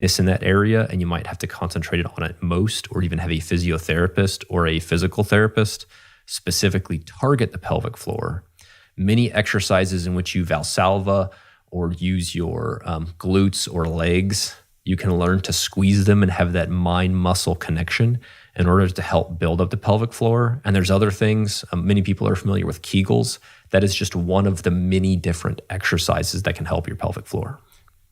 in that area, and you might have to concentrate on it most, or even have a physiotherapist or a physical therapist specifically target the pelvic floor. Many exercises in which you Valsalva or use your glutes or legs, you can learn to squeeze them and have that mind-muscle connection in order to help build up the pelvic floor. And there's other things. Many people are familiar with Kegels. That is just one of the many different exercises that can help your pelvic floor.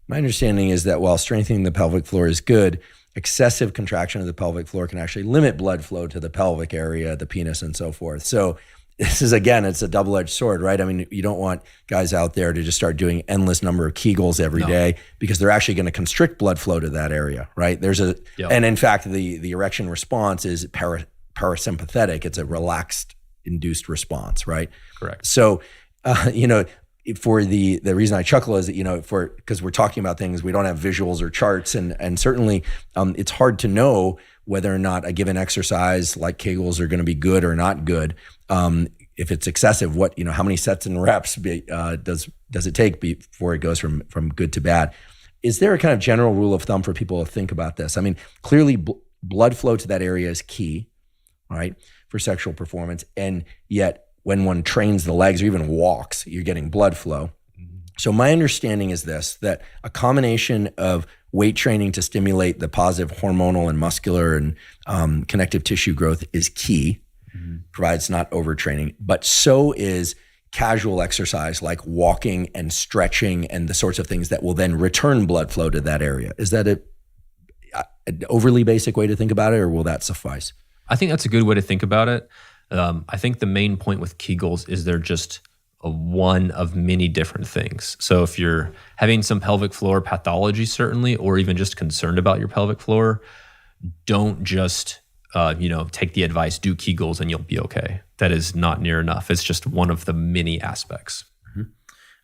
My understanding is that while strengthening the pelvic floor is good, excessive contraction of the pelvic floor can actually limit blood flow to the pelvic area, the penis, and so forth. So this is, again, it's a double-edged sword, right? I mean, you don't want guys out there to just start doing endless number of Kegels every day, because they're actually going to constrict blood flow to that area, right? And in fact, the erection response is parasympathetic. It's a relaxed induced response, right? Correct. So, for the reason I chuckle is that, because we're talking about things, we don't have visuals or charts, and certainly it's hard to know whether or not a given exercise like Kegels are going to be good or not good. If it's excessive, how many sets and reps does it take before it goes from good to bad? Is there a kind of general rule of thumb for people to think about this? I mean, clearly blood flow to that area is key, right, for sexual performance, and yet when one trains the legs or even walks, you're getting blood flow. So my understanding is that a combination of weight training to stimulate the positive hormonal and muscular and connective tissue growth is key, provides not overtraining, but so is casual exercise like walking and stretching and the sorts of things that will then return blood flow to that area. Is that an overly basic way to think about it, or will that suffice? I think that's a good way to think about it. I think the main point with Kegels is they're just one of many different things. So if you're having some pelvic floor pathology, certainly, or even just concerned about your pelvic floor, don't just take the advice, do Kegels and you'll be okay. That is not near enough. It's just one of the many aspects.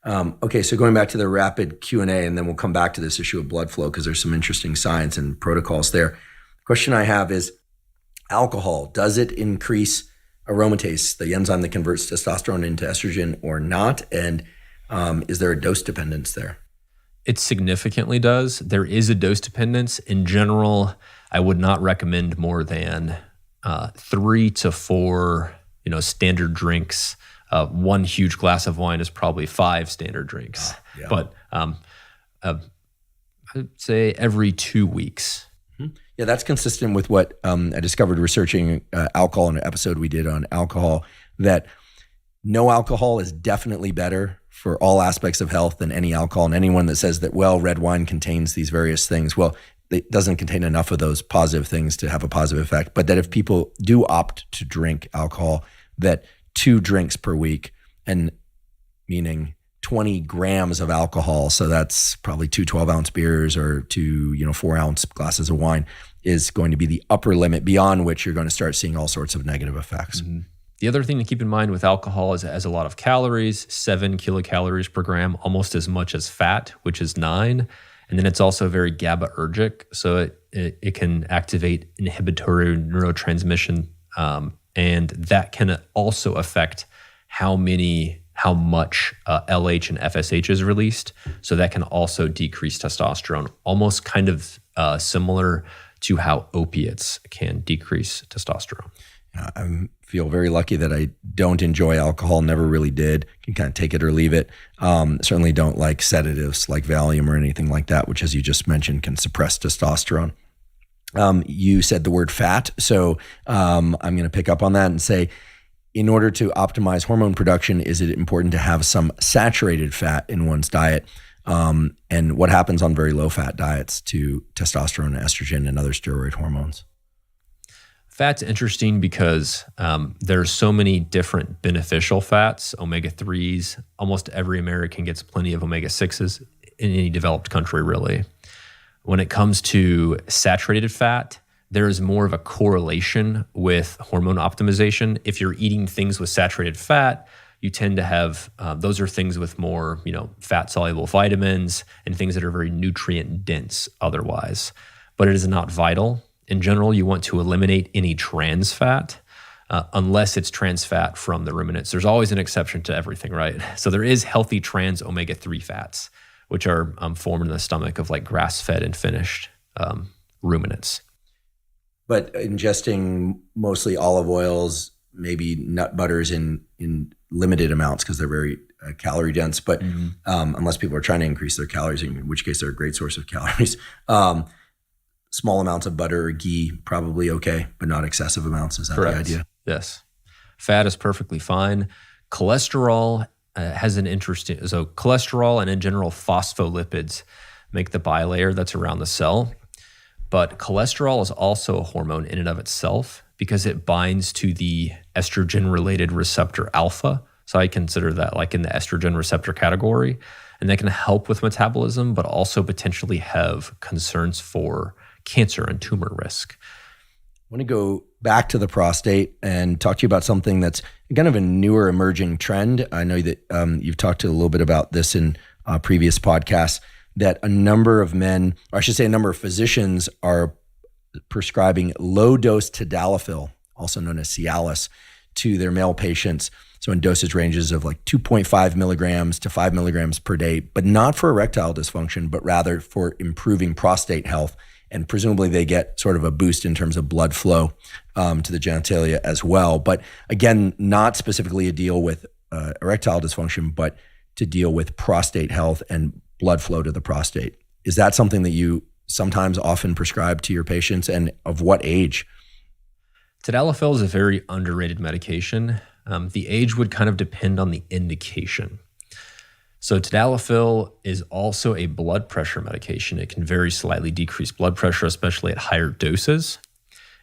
Okay, so going back to the rapid Q&A, and then we'll come back to this issue of blood flow because there's some interesting science and protocols there. The question I have is, alcohol, does it increase aromatase, the enzyme that converts testosterone into estrogen, or not? And is there a dose dependence there? It significantly does. There is a dose dependence. In general, I would not recommend more than 3 to 4, standard drinks. One huge glass of wine is probably 5 standard drinks. Yeah. But I'd say every 2 weeks. Yeah, that's consistent with what I discovered researching alcohol in an episode we did on alcohol, that no alcohol is definitely better for all aspects of health than any alcohol. And anyone that says that, red wine contains these various things, it doesn't contain enough of those positive things to have a positive effect. But that if people do opt to drink alcohol, that 2 drinks per week, and meaning 20 grams of alcohol, so that's probably 2 12-ounce beers or 2 4-ounce glasses of wine, is going to be the upper limit beyond which you're going to start seeing all sorts of negative effects. Mm-hmm. The other thing to keep in mind with alcohol is it has a lot of calories, 7 kilocalories per gram, almost as much as fat, which is 9. And then it's also very GABAergic, so it can activate inhibitory neurotransmission, and that can also affect how much LH and FSH is released. So that can also decrease testosterone, almost kind of similar to how opiates can decrease testosterone. I feel very lucky that I don't enjoy alcohol, never really did. Can kind of take it or leave it. Certainly don't like sedatives like Valium or anything like that, which, as you just mentioned, can suppress testosterone. You said the word fat, so I'm going to pick up on that and say, in order to optimize hormone production, is it important to have some saturated fat in one's diet? And what happens on very low fat diets to testosterone, estrogen, and other steroid hormones? Fat's interesting because there's so many different beneficial fats, omega-3s. Almost every American gets plenty of omega-6s in any developed country, really. When it comes to saturated fat, there is more of a correlation with hormone optimization. If you're eating things with saturated fat, you tend to have, those are things with more, fat-soluble vitamins and things that are very nutrient-dense otherwise. But it is not vital. In general, you want to eliminate any trans fat unless it's trans fat from the ruminants. There's always an exception to everything, right? So there is healthy trans omega-3 fats, which are formed in the stomach of like grass-fed and finished ruminants. But ingesting mostly olive oils, maybe nut butters in limited amounts because they're very calorie dense, but unless people are trying to increase their calories, in which case they're a great source of calories. Small amounts of butter or ghee, probably okay, but not excessive amounts. Is that Correct. the idea? Yes. Fat is perfectly fine. Cholesterol has an interesting, so cholesterol and in general phospholipids make the bilayer that's around the cell. But cholesterol is also a hormone in and of itself because it binds to the estrogen-related receptor alpha. So I consider that like in the estrogen receptor category. And that can help with metabolism, but also potentially have concerns for cancer and tumor risk. I want to go back to the prostate and talk to you about something that's kind of a newer emerging trend. I know that you've talked a little bit about this in previous podcasts, that a number of men, or I should say a number of physicians, are prescribing low-dose tadalafil, also known as Cialis, to their male patients. So in dosage ranges of like 2.5 milligrams to 5 milligrams per day, but not for erectile dysfunction, but rather for improving prostate health. And presumably they get sort of a boost in terms of blood flow to the genitalia as well. But again, not specifically a deal with erectile dysfunction, but to deal with prostate health and blood flow to the prostate. Is that something that you sometimes often prescribe to your patients, and of what age? Tadalafil is a very underrated medication. The age would kind of depend on the indication. So tadalafil is also a blood pressure medication. It can very slightly decrease blood pressure, especially at higher doses.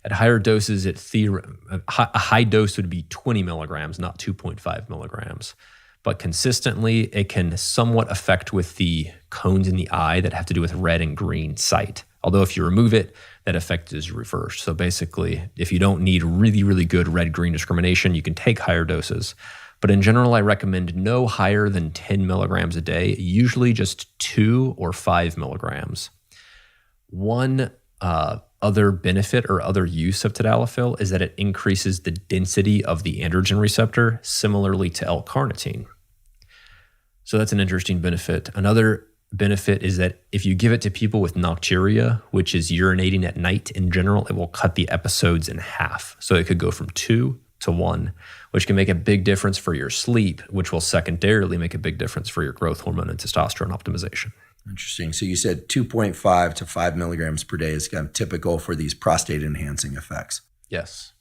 At higher doses, a high dose would be 20 milligrams, not 2.5 milligrams. But consistently, it can somewhat affect with the cones in the eye that have to do with red and green sight. Although if you remove it, that effect is reversed. So basically, if you don't need really, really good red-green discrimination, you can take higher doses. But in general, I recommend no higher than 10 milligrams a day, usually just 2 or 5 milligrams. One other benefit or other use of tadalafil is that it increases the density of the androgen receptor, similarly to L-carnitine. So that's an interesting benefit. Another benefit is that if you give it to people with nocturia, which is urinating at night in general, it will cut the episodes in half. So it could go from 2 to 1, which can make a big difference for your sleep, which will secondarily make a big difference for your growth hormone and testosterone optimization. Interesting. So you said 2.5 to 5 milligrams per day is kind of typical for these prostate enhancing effects. Yes.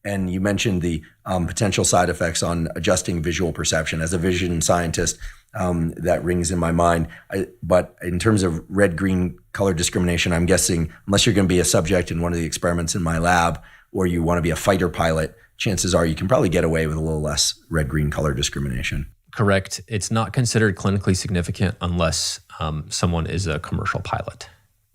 And you mentioned the potential side effects on adjusting visual perception. As a vision scientist, that rings in my mind. But in terms of red-green color discrimination, I'm guessing unless you're going to be a subject in one of the experiments in my lab, or you want to be a fighter pilot, chances are you can probably get away with a little less red-green color discrimination. Correct. It's not considered clinically significant unless someone is a commercial pilot.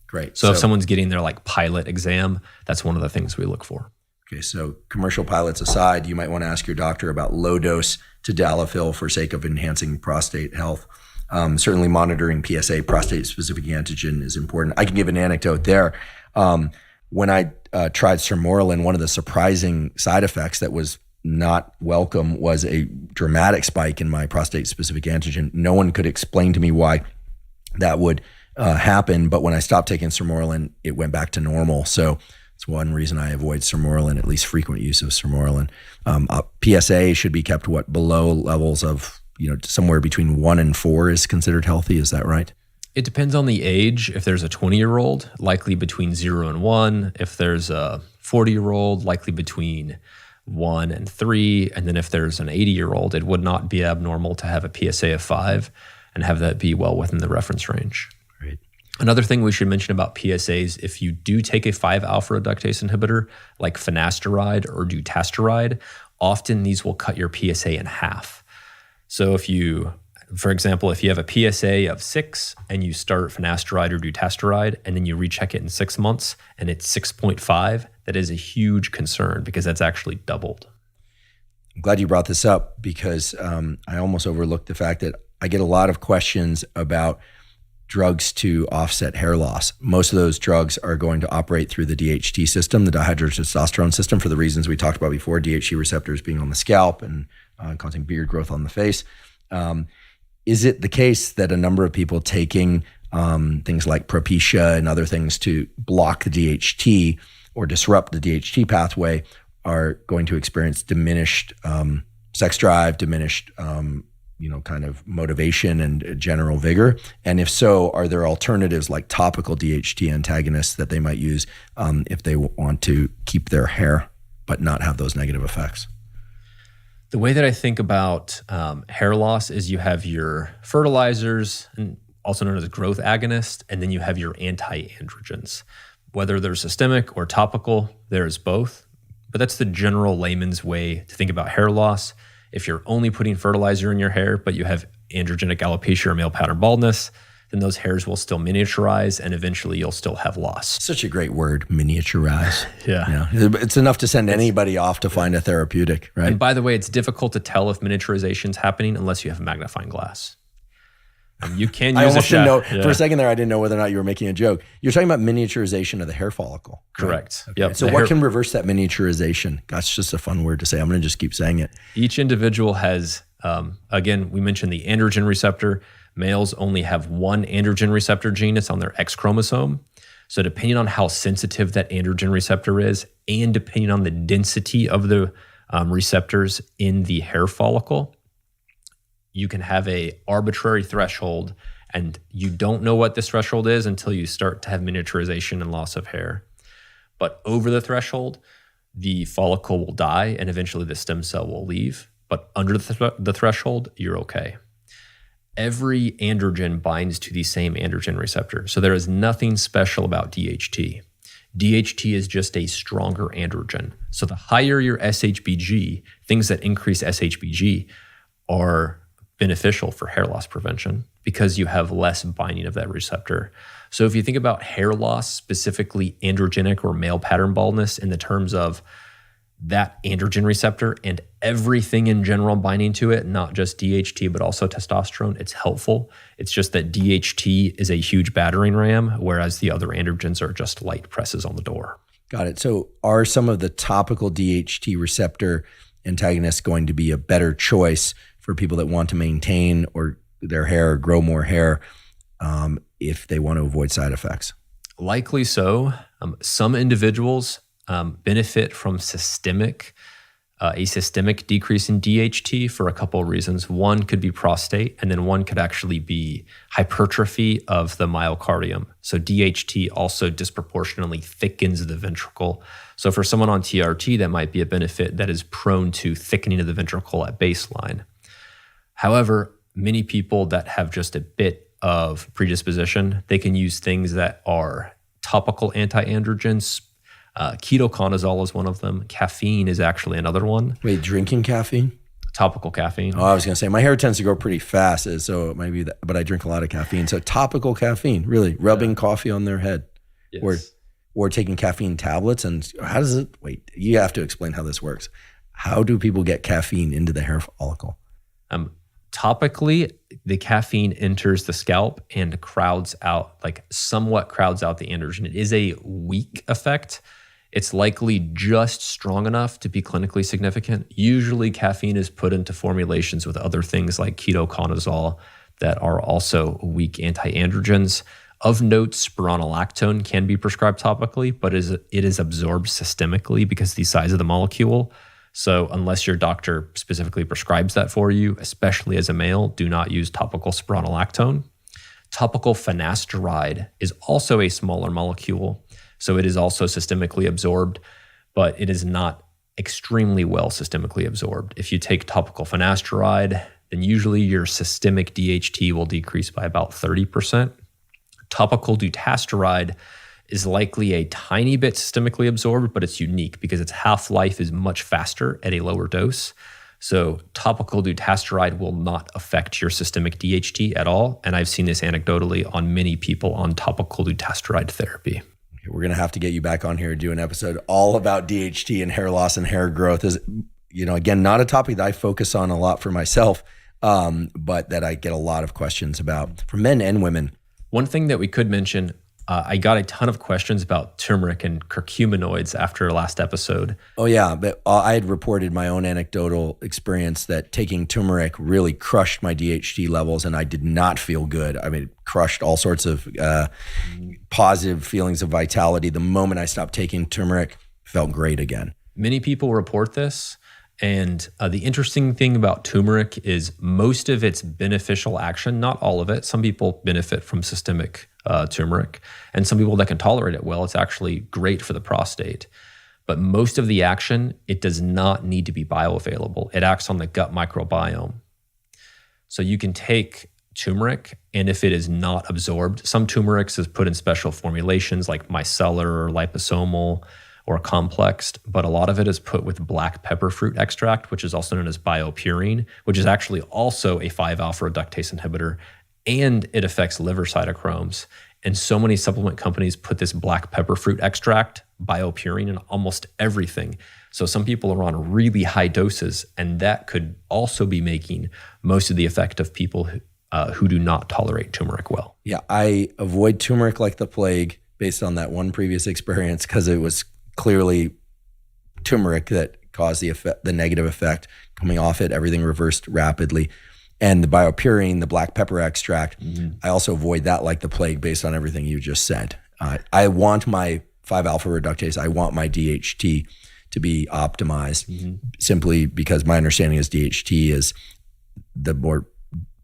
Great. So if someone's getting their like pilot exam, that's one of the things we look for. Okay, so commercial pilots aside, you might want to ask your doctor about low-dose tadalafil for sake of enhancing prostate health. Certainly monitoring PSA, prostate-specific antigen, is important. I can give an anecdote there. When I tried sermorelin, one of the surprising side effects that was not welcome was a dramatic spike in my prostate-specific antigen. No one could explain to me why that would happen, but when I stopped taking sermorelin, it went back to normal. So it's one reason I avoid sermorelin, at least frequent use of sermorelin. PSA should be kept below levels of, somewhere between 1 and 4 is considered healthy. Is that right? It depends on the age. If there's a 20-year-old, likely between 0 and 1. If there's a 40-year-old, likely between 1 and 3. And then if there's an 80-year-old, it would not be abnormal to have a PSA of 5 and have that be well within the reference range. Great. Another thing we should mention about PSAs, if you do take a 5-alpha reductase inhibitor like finasteride or dutasteride, often these will cut your PSA in half. So for example, if you have a PSA of 6 and you start finasteride or dutasteride and then you recheck it in 6 months and it's 6.5, that is a huge concern because that's actually doubled. I'm glad you brought this up because I almost overlooked the fact that I get a lot of questions about drugs to offset hair loss. Most of those drugs are going to operate through the DHT system, the dihydrotestosterone system, for the reasons we talked about before, DHT receptors being on the scalp and causing beard growth on the face. Is it the case that a number of people taking things like Propecia and other things to block the DHT or disrupt the DHT pathway are going to experience diminished sex drive, diminished kind of motivation and general vigor? And if so, are there alternatives like topical DHT antagonists that they might use if they want to keep their hair but not have those negative effects? The way that I think about hair loss is you have your fertilizers, and also known as growth agonist, and then you have your anti-androgens. Whether they're systemic or topical, there's both. But that's the general layman's way to think about hair loss. If you're only putting fertilizer in your hair, but you have androgenic alopecia or male pattern baldness, then those hairs will still miniaturize and eventually you'll still have loss. Such a great word, miniaturize. Yeah. It's enough to send anybody off to find a therapeutic, right? And by the way, it's difficult to tell if miniaturization is happening unless you have a magnifying glass. You can use I almost didn't know. Yeah. For a second there, I didn't know whether or not you were making a joke. You're talking about miniaturization of the hair follicle. Correct. Right? Okay. Yep. So what can reverse that miniaturization? That's just a fun word to say. I'm going to just keep saying it. Each individual has, again, we mentioned the androgen receptor. Males only have one androgen receptor gene. It's on their X chromosome. So depending on how sensitive that androgen receptor is, and depending on the density of the receptors in the hair follicle, you can have a arbitrary threshold, and you don't know what this threshold is until you start to have miniaturization and loss of hair. But over the threshold, the follicle will die and eventually the stem cell will leave. But under the threshold, you're okay. Every androgen binds to the same androgen receptor. So there is nothing special about DHT. DHT is just a stronger androgen. So the higher your SHBG, things that increase SHBG are beneficial for hair loss prevention because you have less binding of that receptor. So if you think about hair loss, specifically androgenic or male pattern baldness in the terms of that androgen receptor and everything in general binding to it, not just DHT, but also testosterone, it's helpful. It's just that DHT is a huge battering ram, whereas the other androgens are just light presses on the door. Got it. So are some of the topical DHT receptor antagonists going to be a better choice for people that want to maintain or their hair or grow more hair if they want to avoid side effects? Likely so. Some individuals benefit from a systemic decrease in DHT for a couple of reasons. One could be prostate, and then one could actually be hypertrophy of the myocardium. So DHT also disproportionately thickens the ventricle. So for someone on TRT, that might be a benefit that is prone to thickening of the ventricle at baseline. However, many people that have just a bit of predisposition, they can use things that are topical anti-androgens. Ketoconazole is one of them. Caffeine is actually another one. Wait, drinking caffeine? Topical caffeine. Oh, I was going to say, my hair tends to grow pretty fast, so it might be that, but I drink a lot of caffeine. So topical caffeine, really, rubbing coffee on their head. Yes. Or taking caffeine tablets. And how does it, wait, you have to explain how this works. How do people get caffeine into the hair follicle? Topically, the caffeine enters the scalp and somewhat crowds out the androgen. It is a weak effect. It's likely just strong enough to be clinically significant. Usually caffeine is put into formulations with other things like ketoconazole that are also weak anti-androgens. Of note, spironolactone can be prescribed topically, but it is absorbed systemically because of the size of the molecule. So unless your doctor specifically prescribes that for you, especially as a male, do not use topical spironolactone. Topical finasteride is also a smaller molecule, so it is also systemically absorbed, but it is not extremely well systemically absorbed. If you take topical finasteride, then usually your systemic DHT will decrease by about 30%. Topical dutasteride is likely a tiny bit systemically absorbed, but it's unique because its half-life is much faster at a lower dose. So topical dutasteride will not affect your systemic DHT at all. And I've seen this anecdotally on many people on topical dutasteride therapy. Okay, we're going to have to get you back on here and do an episode all about DHT and hair loss and hair growth. Is, again, not a topic that I focus on a lot for myself, but that I get a lot of questions about from men and women. One thing that we could mention, I got a ton of questions about turmeric and curcuminoids after last episode. Oh yeah, but I had reported my own anecdotal experience that taking turmeric really crushed my DHT levels, and I did not feel good. I mean, it crushed all sorts of positive feelings of vitality. The moment I stopped taking turmeric, felt great again. Many people report this. And the interesting thing about turmeric is most of its beneficial action, not all of it. Some people benefit from systemic turmeric, and some people that can tolerate it well, it's actually great for the prostate. But most of the action, it does not need to be bioavailable. It acts on the gut microbiome. So you can take turmeric, and if it is not absorbed, some turmeric is put in special formulations like micellar or liposomal or complexed, but a lot of it is put with black pepper fruit extract, which is also known as biopurine, which is actually also a 5-alpha reductase inhibitor, and it affects liver cytochromes. And so many supplement companies put this black pepper fruit extract, biopurine, in almost everything. So some people are on really high doses, and that could also be making most of the effect of people who do not tolerate turmeric well. Yeah, I avoid turmeric like the plague based on that one previous experience, because it was clearly turmeric that caused the negative effect. Coming off it, everything reversed rapidly. And the biopurine, the black pepper extract, I also avoid that like the plague based on everything you just said. I want my 5-alpha reductase, I want my DHT to be optimized, simply because my understanding is DHT is the more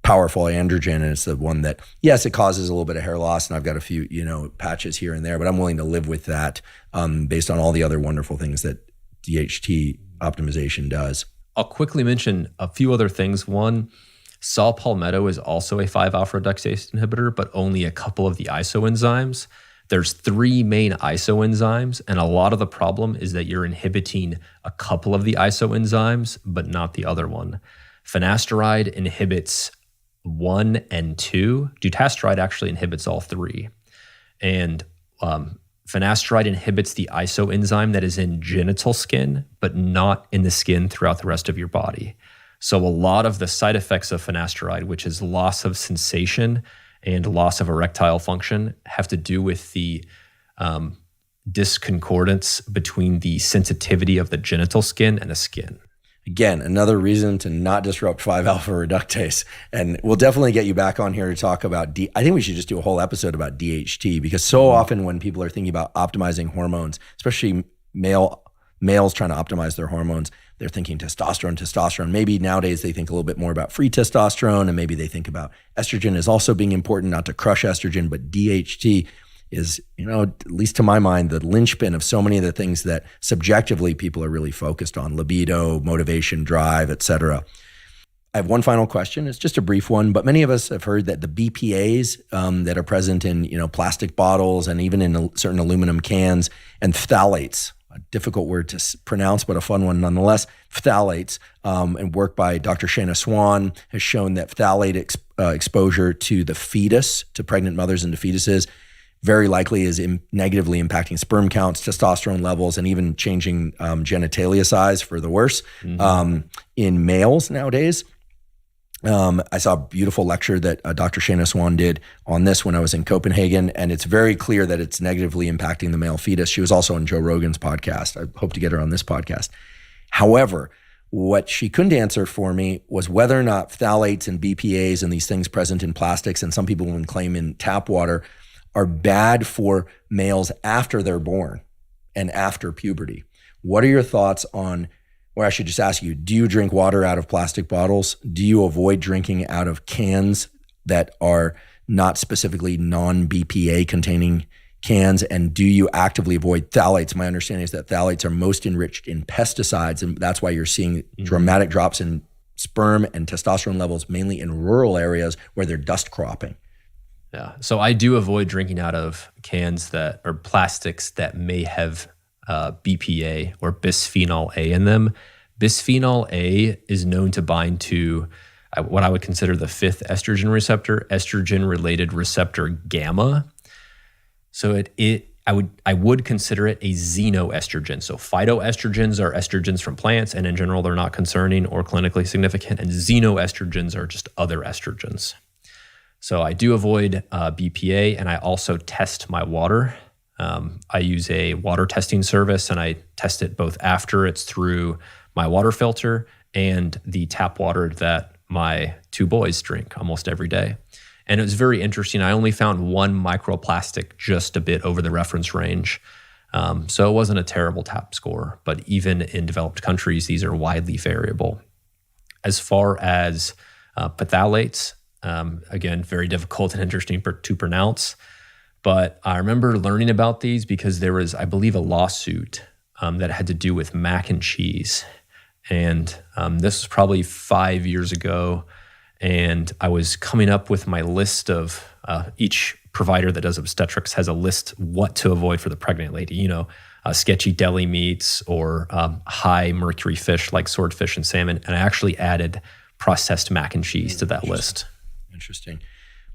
powerful androgen, and it's the one that, yes, it causes a little bit of hair loss, and I've got a few, patches here and there, but I'm willing to live with that based on all the other wonderful things that DHT optimization does. I'll quickly mention a few other things. One, saw palmetto is also a 5-alpha reductase inhibitor, but only a couple of the isoenzymes. There's 3 main isoenzymes, and a lot of the problem is that you're inhibiting a couple of the isoenzymes, but not the other one. Finasteride inhibits 1 and 2. Dutasteride actually inhibits all 3. And finasteride inhibits the isoenzyme that is in genital skin, but not in the skin throughout the rest of your body. So a lot of the side effects of finasteride, which is loss of sensation and loss of erectile function, have to do with the disconcordance between the sensitivity of the genital skin and the skin. Again, another reason to not disrupt 5-alpha reductase. And we'll definitely get you back on here to talk about I think we should just do a whole episode about DHT, because so often when people are thinking about optimizing hormones, especially males trying to optimize their hormones, they're thinking testosterone. Maybe nowadays they think a little bit more about free testosterone, and maybe they think about estrogen as also being important, not to crush estrogen, but DHT is, at least to my mind, the linchpin of so many of the things that subjectively people are really focused on: libido, motivation, drive, etc. I have one final question. It's just a brief one, but many of us have heard that the BPAs that are present in plastic bottles and even in certain aluminum cans, and phthalates, a difficult word to pronounce, but a fun one nonetheless, phthalates, and work by Dr. Shana Swan has shown that phthalate exposure to the fetus, to pregnant mothers and to fetuses, very likely is negatively impacting sperm counts, testosterone levels, and even changing genitalia size for the worse in males nowadays. I saw a beautiful lecture that Dr. Shana Swan did on this when I was in Copenhagen, and it's very clear that it's negatively impacting the male fetus. She was also on Joe Rogan's podcast. I hope to get her on this podcast. However, what she couldn't answer for me was whether or not phthalates and BPAs and these things present in plastics, and some people even claim in tap water, are bad for males after they're born and after puberty. What are your thoughts on, or I should just ask you, do you drink water out of plastic bottles? Do you avoid drinking out of cans that are not specifically non-BPA containing cans? And do you actively avoid phthalates? My understanding is that phthalates are most enriched in pesticides, and that's why you're seeing dramatic drops in sperm and testosterone levels, mainly in rural areas where they're dust cropping. Yeah. So I do avoid drinking out of cans that are plastics that may have BPA or bisphenol A in them. Bisphenol A is known to bind to what I would consider the 5th estrogen receptor, estrogen-related receptor gamma. So I would consider it a xenoestrogen. So phytoestrogens are estrogens from plants, and in general, they're not concerning or clinically significant. And xenoestrogens are just other estrogens. So I do avoid BPA, and I also test my water. I use a water testing service, and I test it both after it's through my water filter and the tap water that my two boys drink almost every day. And it was very interesting. I only found one microplastic just a bit over the reference range. So it wasn't a terrible tap score, but even in developed countries, these are widely variable. As far as phthalates, again, very difficult and interesting to pronounce. But I remember learning about these because there was, I believe, a lawsuit that had to do with mac and cheese. And this was probably 5 years ago. And I was coming up with my list of each provider that does obstetrics has a list what to avoid for the pregnant lady. Sketchy deli meats or high mercury fish like swordfish and salmon. And I actually added processed mac and cheese to that list. Interesting.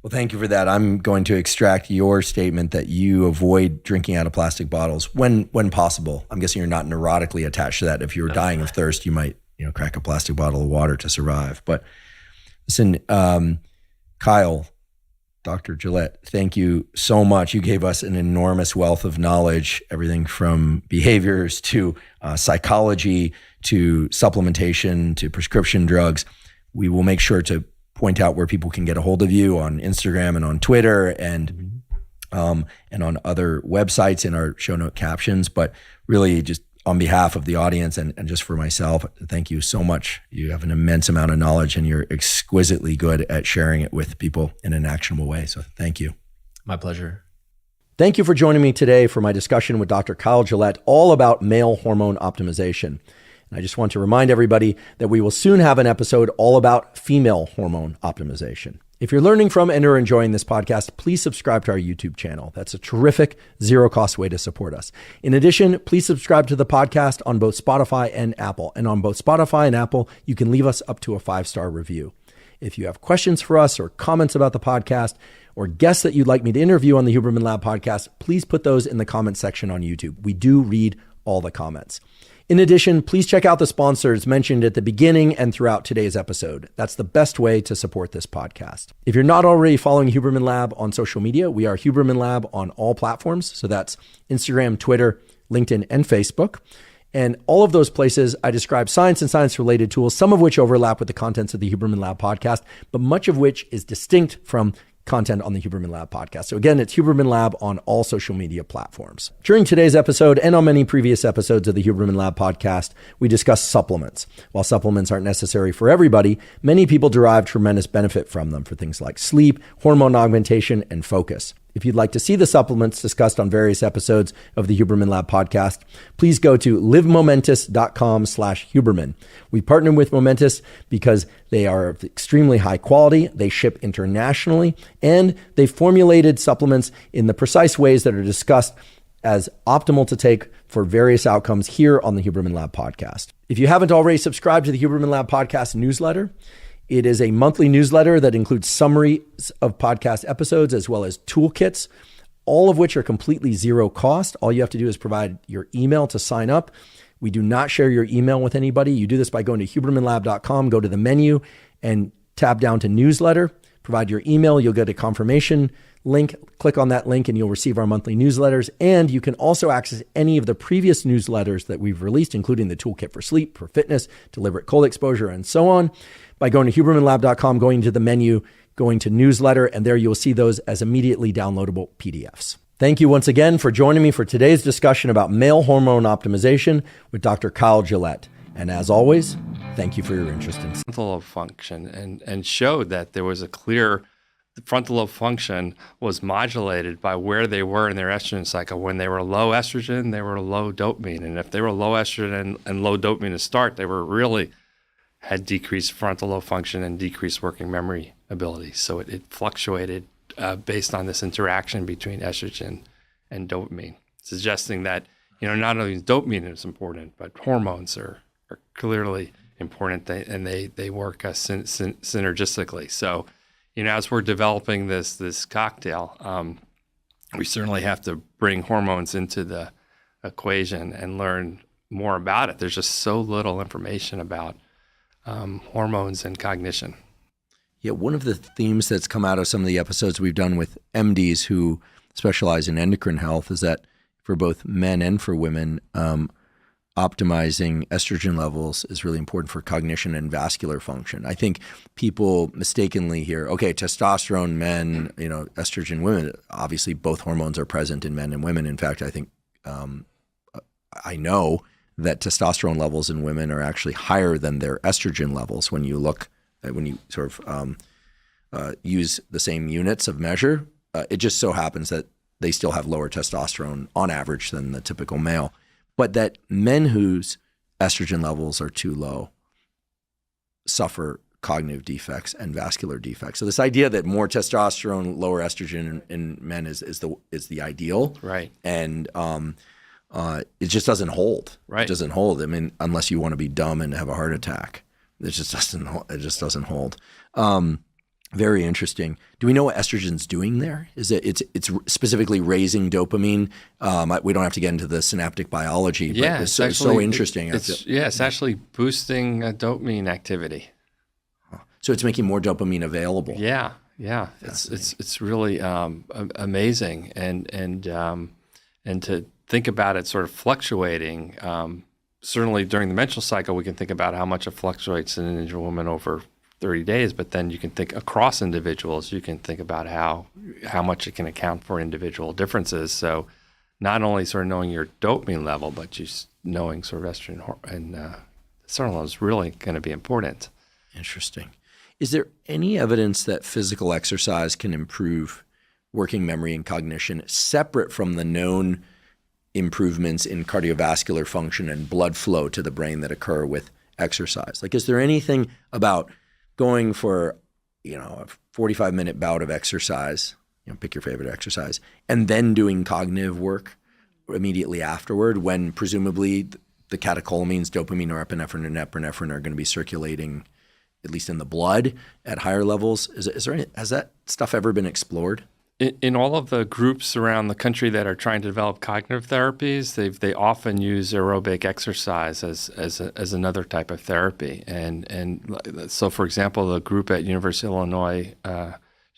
Well, thank you for that. I'm going to extract your statement that you avoid drinking out of plastic bottles when possible. I'm guessing you're not neurotically attached to that. If you were dying of thirst, you might crack a plastic bottle of water to survive. But listen, Kyle, Dr. Gillett, thank you so much. You gave us an enormous wealth of knowledge, everything from behaviors to psychology to supplementation to prescription drugs. We will make sure to point out where people can get a hold of you on Instagram and on Twitter and on other websites in our show note captions. But really, just on behalf of the audience and just for myself, thank you so much. You have an immense amount of knowledge and you're exquisitely good at sharing it with people in an actionable way. So thank you. My pleasure. Thank you for joining me today for my discussion with Dr. Kyle Gillett, all about male hormone optimization. And I just want to remind everybody that we will soon have an episode all about female hormone optimization. If you're learning from and are enjoying this podcast, please subscribe to our YouTube channel. That's a terrific zero-cost way to support us. In addition, please subscribe to the podcast on both Spotify and Apple. And on both Spotify and Apple, you can leave us up to a 5-star review. If you have questions for us or comments about the podcast or guests that you'd like me to interview on the Huberman Lab podcast, please put those in the comment section on YouTube. We do read all the comments. In addition, please check out the sponsors mentioned at the beginning and throughout today's episode. That's the best way to support this podcast. If you're not already following Huberman Lab on social media, we are Huberman Lab on all platforms. So that's Instagram, Twitter, LinkedIn, and Facebook. And all of those places, I describe science and science-related tools, some of which overlap with the contents of the Huberman Lab podcast, but much of which is distinct from content on the Huberman Lab podcast. So again, it's Huberman Lab on all social media platforms. During today's episode and on many previous episodes of the Huberman Lab podcast, we discuss supplements. While supplements aren't necessary for everybody, many people derive tremendous benefit from them for things like sleep, hormone augmentation, and focus. If you'd like to see the supplements discussed on various episodes of the Huberman Lab podcast, please go to livemomentous.com/Huberman. We partner with Momentous because they are of extremely high quality, they ship internationally, and they formulated supplements in the precise ways that are discussed as optimal to take for various outcomes here on the Huberman Lab podcast. If you haven't already subscribed to the Huberman Lab podcast newsletter, it is a monthly newsletter that includes summaries of podcast episodes as well as toolkits, all of which are completely zero cost. All you have to do is provide your email to sign up. We do not share your email with anybody. You do this by going to hubermanlab.com, go to the menu and tab down to newsletter, provide your email. You'll get a confirmation link. Click on that link and you'll receive our monthly newsletters. And you can also access any of the previous newsletters that we've released, including the toolkit for sleep, for fitness, deliberate cold exposure, and so on, by going to hubermanlab.com, going to the menu, going to newsletter, and there you'll see those as immediately downloadable PDFs. Thank you once again for joining me for today's discussion about male hormone optimization with Dr. Kyle Gillett. And as always, thank you for your interest in frontal lobe function and showed that there was a clear frontal lobe function was modulated by where they were in their estrogen cycle. When they were low estrogen, they were low dopamine. And if they were low estrogen and low dopamine to start, they were really had decreased frontal lobe function and decreased working memory ability. So it fluctuated based on this interaction between estrogen and dopamine, suggesting that, not only dopamine is important, but hormones are clearly important and they work synergistically. So, as we're developing this cocktail, we certainly have to bring hormones into the equation and learn more about it. There's just so little information about hormones and cognition. Yeah, one of the themes that's come out of some of the episodes we've done with MDs who specialize in endocrine health is that for both men and for women, optimizing estrogen levels is really important for cognition and vascular function. I think people mistakenly hear, okay, testosterone men, estrogen women. Obviously, both hormones are present in men and women. In fact, I think I know that testosterone levels in women are actually higher than their estrogen levels when you sort of use the same units of measure. It just so happens that they still have lower testosterone on average than the typical male. But that men whose estrogen levels are too low suffer cognitive defects and vascular defects. So this idea that more testosterone, lower estrogen in men is the ideal, right? And it just doesn't hold. Right. It doesn't hold. I mean, unless you want to be dumb and have a heart attack, it just doesn't hold. Very interesting. Do we know what estrogen's doing there? Is it's specifically raising dopamine? We don't have to get into the synaptic biology, but yeah, it's so interesting. It's actually boosting dopamine activity. So it's making more dopamine available. Yeah. It's really amazing, and to think about it sort of fluctuating. Certainly during the menstrual cycle, we can think about how much it fluctuates in an individual woman over 30 days, but then you can think across individuals, you can think about how much it can account for individual differences. So not only sort of knowing your dopamine level, but just knowing sort of estrogen and testosterone is really going to be important. Interesting. Is there any evidence that physical exercise can improve working memory and cognition separate from the known improvements in cardiovascular function and blood flow to the brain that occur with exercise? Like, is there anything about going for, a 45-minute bout of exercise, pick your favorite exercise, and then doing cognitive work immediately afterward when presumably the catecholamines, dopamine, norepinephrine, and epinephrine are going to be circulating, at least in the blood, at higher levels? Has that stuff ever been explored? In all of the groups around the country that are trying to develop cognitive therapies, they often use aerobic exercise as another type of therapy. And so, for example, the group at University of Illinois,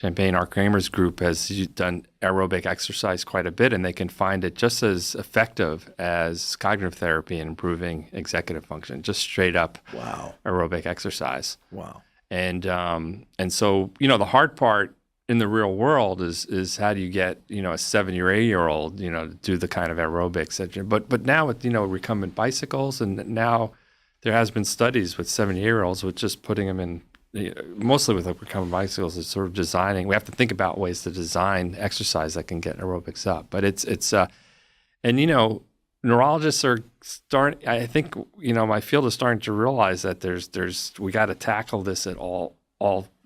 Champaign, Art Kramer's group, has done aerobic exercise quite a bit, and they can find it just as effective as cognitive therapy in improving executive function, just straight up aerobic exercise. Wow. And so, the hard part in the real world is how do you get, a 7 or 8 year old, to do the kind of aerobics but now with, recumbent bicycles, and now there has been studies with 7-year-olds with just putting them in, mostly with recumbent bicycles, is sort of designing. We have to think about ways to design exercise that can get aerobics up. But neurologists are starting, I think, my field is starting to realize that we got to tackle this at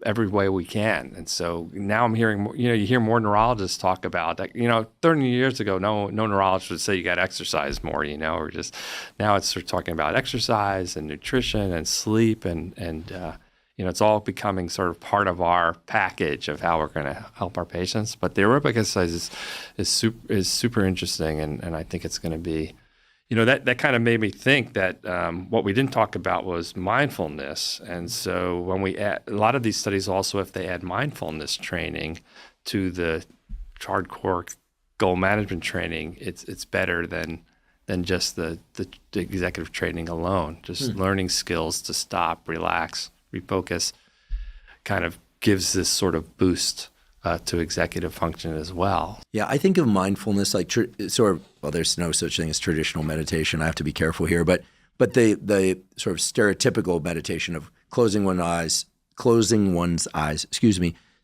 every way we can. And so now I'm hearing, you hear more neurologists talk about that. 30 years ago, no neurologist would say you got to exercise more, or just now it's sort of talking about exercise and nutrition and sleep and it's all becoming sort of part of our package of how we're going to help our patients. But the aerobic exercise is super interesting, and I think it's going to be, that kind of made me think that what we didn't talk about was mindfulness. And so when we add, a lot of these studies also, if they add mindfulness training to the hardcore goal management training, it's better than just the executive training alone. Just learning skills to stop, relax, refocus kind of gives this sort of boost to executive function as well. Yeah, I think of mindfulness like there's no such thing as traditional meditation. I have to be careful here, but the sort of stereotypical meditation of closing one's eyes,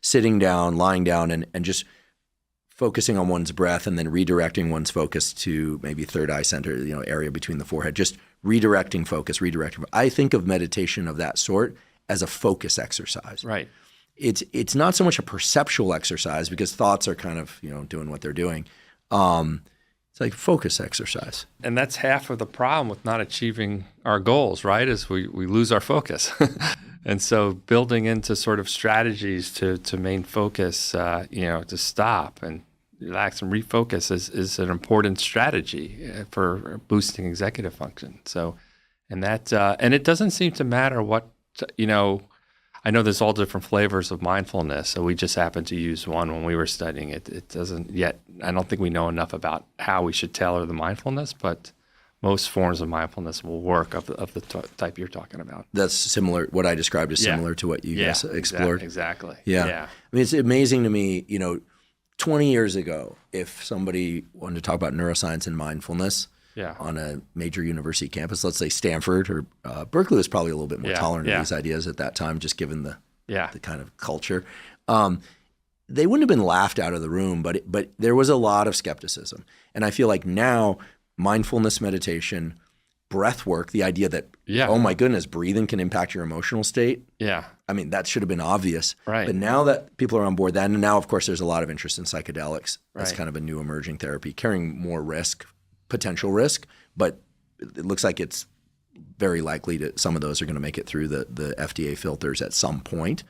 sitting down, lying down, and just focusing on one's breath, and then redirecting one's focus to maybe third eye center, area between the forehead, just redirecting focus. I think of meditation of that sort as a focus exercise. Right. It's not so much a perceptual exercise because thoughts are kind of, doing what they're doing. It's like focus exercise. And that's half of the problem with not achieving our goals, right? Is we lose our focus. And so building into sort of strategies to main focus, to stop and relax and refocus is an important strategy for boosting executive function. So, and it doesn't seem to matter what, I know there's all different flavors of mindfulness, so we just happened to use one when we were studying it. It doesn't yet, I don't think we know enough about how we should tailor the mindfulness, but most forms of mindfulness will work of the type you're talking about. That's similar. What I described is similar to what you guys explored. Exactly. Yeah. I mean, it's amazing to me, 20 years ago, if somebody wanted to talk about neuroscience and mindfulness on a major university campus, let's say Stanford or Berkeley was probably a little bit more tolerant of these ideas at that time, just given the kind of culture. They wouldn't have been laughed out of the room, but there was a lot of skepticism. And I feel like now mindfulness meditation, breath work, the idea that, oh my goodness, breathing can impact your emotional state. Yeah. I mean, that should have been obvious. Right. But now that people are on board that, and now, of course, there's a lot of interest in psychedelics as kind of a new emerging therapy, carrying more risk, potential risk, but it looks like it's very likely that some of those are going to make it through the FDA filters at some point.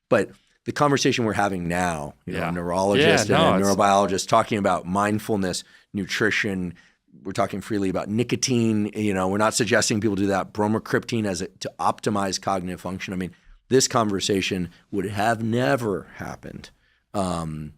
But the conversation we're having now, a neurologist and a neurobiologist talking about mindfulness, nutrition, we're talking freely about nicotine. We're not suggesting people do that. Bromocriptine to optimize cognitive function. I mean, this conversation would have never happened 7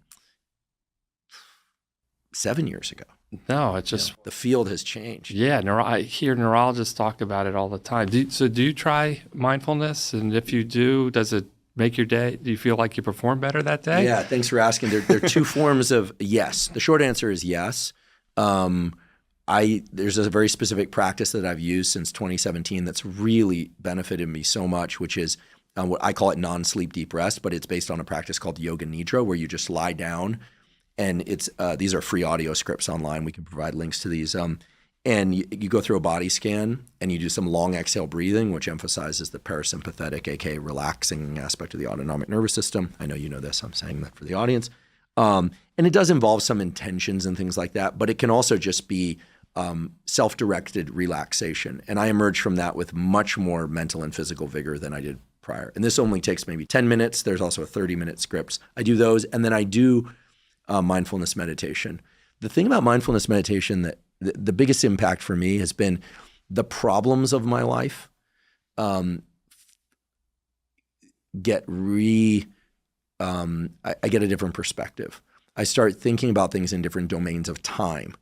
years ago. No, it's just the field has changed. Yeah, I hear neurologists talk about it all the time. Do you try mindfulness? And if you do, does it make your day? Do you feel like you perform better that day? Yeah, thanks for asking. There are two forms of yes. The short answer is yes. There's a very specific practice that I've used since 2017 that's really benefited me so much, which is what I call it non-sleep deep rest, but it's based on a practice called Yoga Nidra, where you just lie down, and it's these are free audio scripts online. We can provide links to these. And you go through a body scan, and you do some long exhale breathing, which emphasizes the parasympathetic, aka relaxing aspect of the autonomic nervous system. I know you know this. I'm saying that for the audience. And it does involve some intentions and things like that, but it can also just be self-directed relaxation. And I emerged from that with much more mental and physical vigor than I did prior. And this only takes maybe 10 minutes. There's also a 30-minute scripts. I do those, and then I do mindfulness meditation. The thing about mindfulness meditation that the biggest impact for me has been the problems of my life I get a different perspective. I start thinking about things in different domains of time.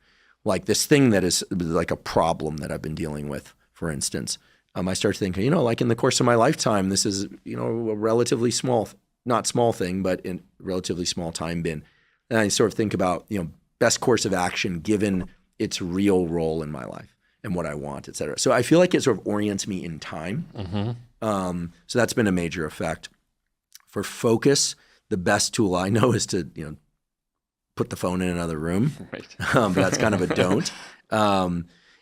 Like this thing that is like a problem that I've been dealing with, for instance. I start thinking, like in the course of my lifetime, this is, a relatively small, not small thing, but in relatively small time bin. And I sort of think about, best course of action given its real role in my life and what I want, et cetera. So I feel like it sort of orients me in time. Mm-hmm. So that's been a major effect. For focus, the best tool I know is to, put the phone in another room. Right. But that's kind of a don't.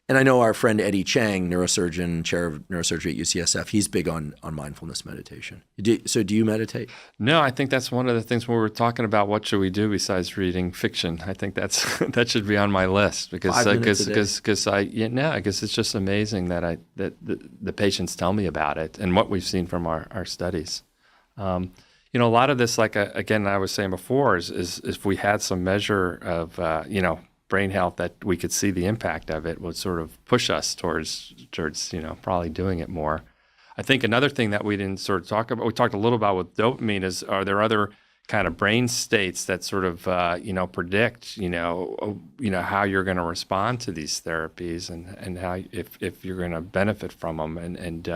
And I know our friend Eddie Chang, neurosurgeon, chair of neurosurgery at UCSF, he's big on mindfulness meditation. So do you meditate? No, I think that's one of the things when we were talking about what should we do besides reading fiction. I think that should be on my list because I guess it's just amazing that the patients tell me about it and what we've seen from our studies. A lot of this, like again, I was saying before, is if we had some measure of brain health that we could see the impact of it would sort of push us towards probably doing it more. I think another thing that we didn't sort of talk about, we talked a little about with dopamine, is are there other kind of brain states that sort of predict how you're going to respond to these therapies and how if you're going to benefit from them and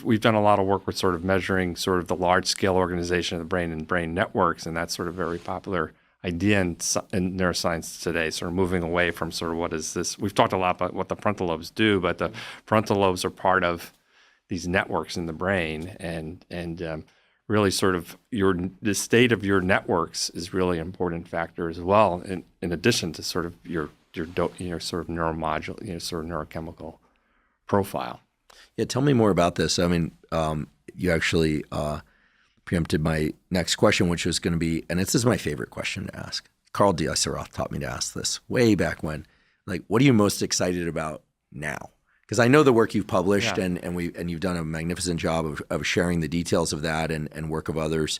we've done a lot of work with sort of measuring sort of the large scale organization of the brain and brain networks, and that's sort of very popular idea in neuroscience today, sort of moving away from sort of what is this. We've talked a lot about what the frontal lobes do, but the frontal lobes are part of these networks in the brain, and really sort of the state of your networks is really an important factor as well, in addition to sort of your sort of neuromodulation, sort of neurochemical profile. Yeah, tell me more about this. I mean, you actually preempted my next question, which was going to be, and this is my favorite question to ask. Carl Dieseroth taught me to ask this way back when. Like, what are you most excited about now? Because I know the work you've published, and you've done a magnificent job of sharing the details of that and work of others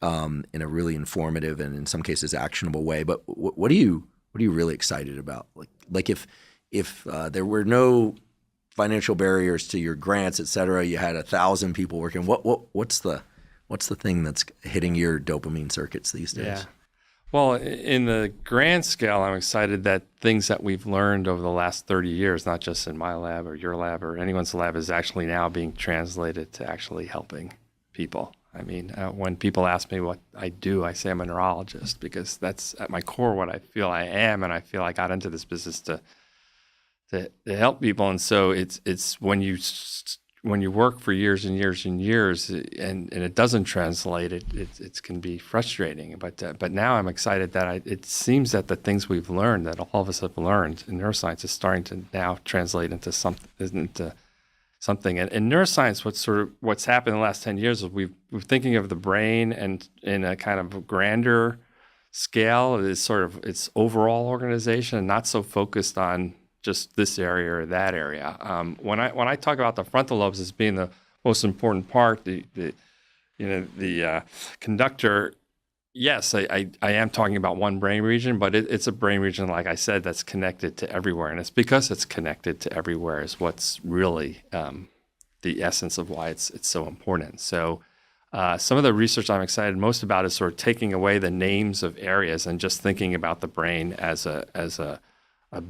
in a really informative and in some cases actionable way. But what are you really excited about? Like if there were no financial barriers to your grants, et cetera. You had 1,000 people working. What's the thing that's hitting your dopamine circuits these days? Yeah. Well, in the grand scale, I'm excited that things that we've learned over the last 30 years, not just in my lab or your lab or anyone's lab, is actually now being translated to actually helping people. I mean, when people ask me what I do, I say I'm a neurologist, because that's at my core what I feel I am, and I feel I got into this business to help people. And so it's when you work for years and years and years, and it doesn't translate, it can be frustrating. But now I'm excited that it seems that the things we've learned, that all of us have learned in neuroscience, is starting to now translate into something. And in neuroscience, what's happened in the last 10 years is we're thinking of the brain and in a kind of grander scale, is sort of its overall organization, and not so focused on just this area or that area. When I talk about the frontal lobes as being the most important part, the conductor, yes, I am talking about one brain region, but it's a brain region, like I said, that's connected to everywhere. And it's because it's connected to everywhere is what's really the essence of why it's so important. So some of the research I'm excited most about is sort of taking away the names of areas and just thinking about the brain as a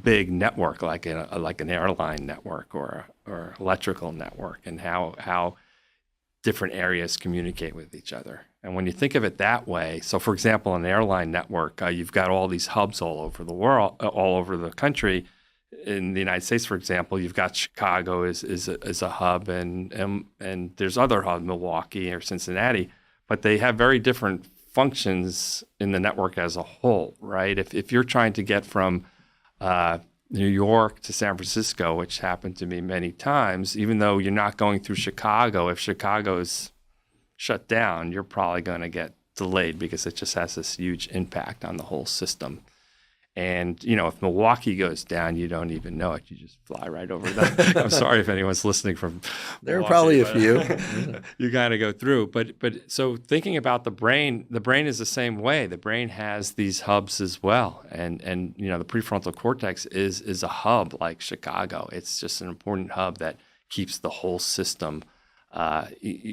big network, like an airline network or electrical network, and how different areas communicate with each other. And when you think of it that way, so for example, an airline network, you've got all these hubs all over the world, all over the country. In the United States, for example, you've got Chicago is a hub, and there's other hubs, Milwaukee or Cincinnati, but they have very different functions in the network as a whole, right? If you're trying to get from New York to San Francisco, which happened to me many times, even though you're not going through Chicago, if Chicago's shut down, you're probably going to get delayed because it just has this huge impact on the whole system. And, if Milwaukee goes down, you don't even know it. You just fly right over that. I'm sorry if anyone's listening from There are probably a few. You got to go through. But so thinking about the brain is the same way. The brain has these hubs as well. And the prefrontal cortex is a hub like Chicago. It's just an important hub that keeps the whole system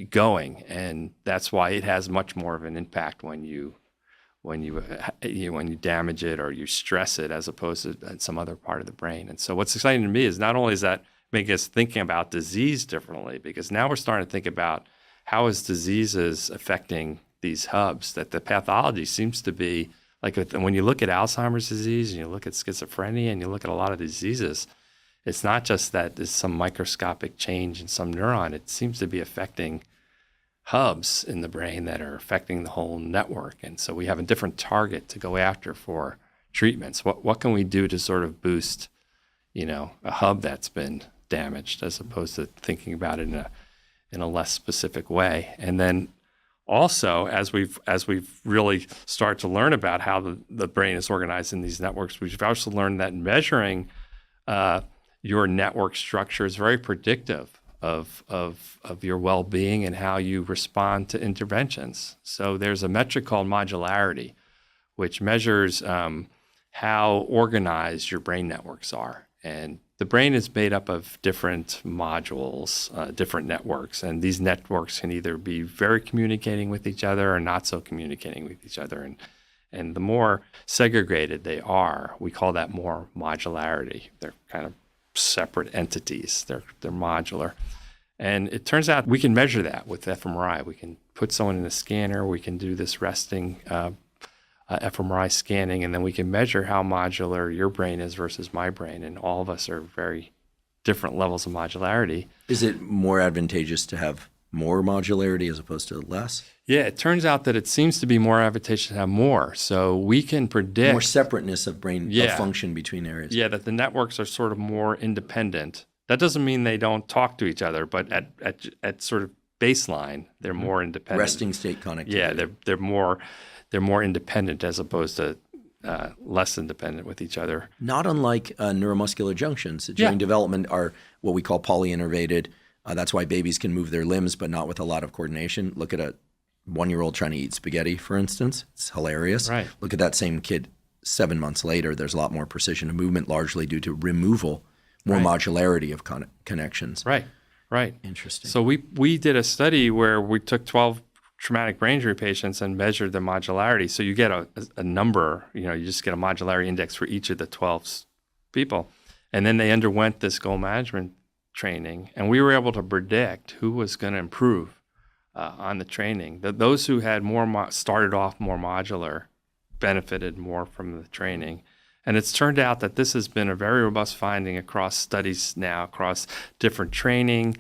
going. And that's why it has much more of an impact when you damage it or you stress it, as opposed to some other part of the brain. And so what's exciting to me is not only is that making us thinking about disease differently, because now we're starting to think about how is diseases affecting these hubs, that the pathology seems to be, like when you look at Alzheimer's disease and you look at schizophrenia and you look at a lot of diseases, it's not just that there's some microscopic change in some neuron. It seems to be affecting hubs in the brain that are affecting the whole network. And so we have a different target to go after for treatments. What can we do to sort of boost, a hub that's been damaged, as opposed to thinking about it in a less specific way. And then also, as we've really started to learn about how the brain is organized in these networks, we've also learned that measuring your network structure is very predictive of your well-being and how you respond to interventions. So there's a metric called modularity, which measures how organized your brain networks are. And the brain is made up of different modules, different networks, and these networks can either be very communicating with each other or not so communicating with each other. And the more segregated they are, we call that more modularity. They're kind of separate entities. They're modular. And it turns out we can measure that with fMRI. We can put someone in a scanner. We can do this resting fMRI scanning, and then we can measure how modular your brain is versus my brain. And all of us are very different levels of modularity. Is it more advantageous to have more modularity as opposed to less? Yeah, it turns out that it seems to be more advantageous to have more. So we can predict more separateness of brain of function between areas. Yeah, that the networks are sort of more independent. That doesn't mean they don't talk to each other, but at sort of baseline, they're more independent. Resting state connectivity. Yeah, they're more independent as opposed to less independent with each other. Not unlike neuromuscular junctions during development are what we call polyinnervated. That's why babies can move their limbs, but not with a lot of coordination. Look at a 1-year-old trying to eat spaghetti, for instance. It's hilarious. Right. Look at that same kid 7 months later. There's a lot more precision of movement, largely due to removal more modularity of connections. Right. Interesting. So we did a study where we took 12 traumatic brain injury patients and measured the modularity. So you get a number, you just get a modularity index for each of the 12 people. And then they underwent this goal management training, and we were able to predict who was going to improve on the training. Those who had started off more modular benefited more from the training. And it's turned out that this has been a very robust finding across studies now, across different training,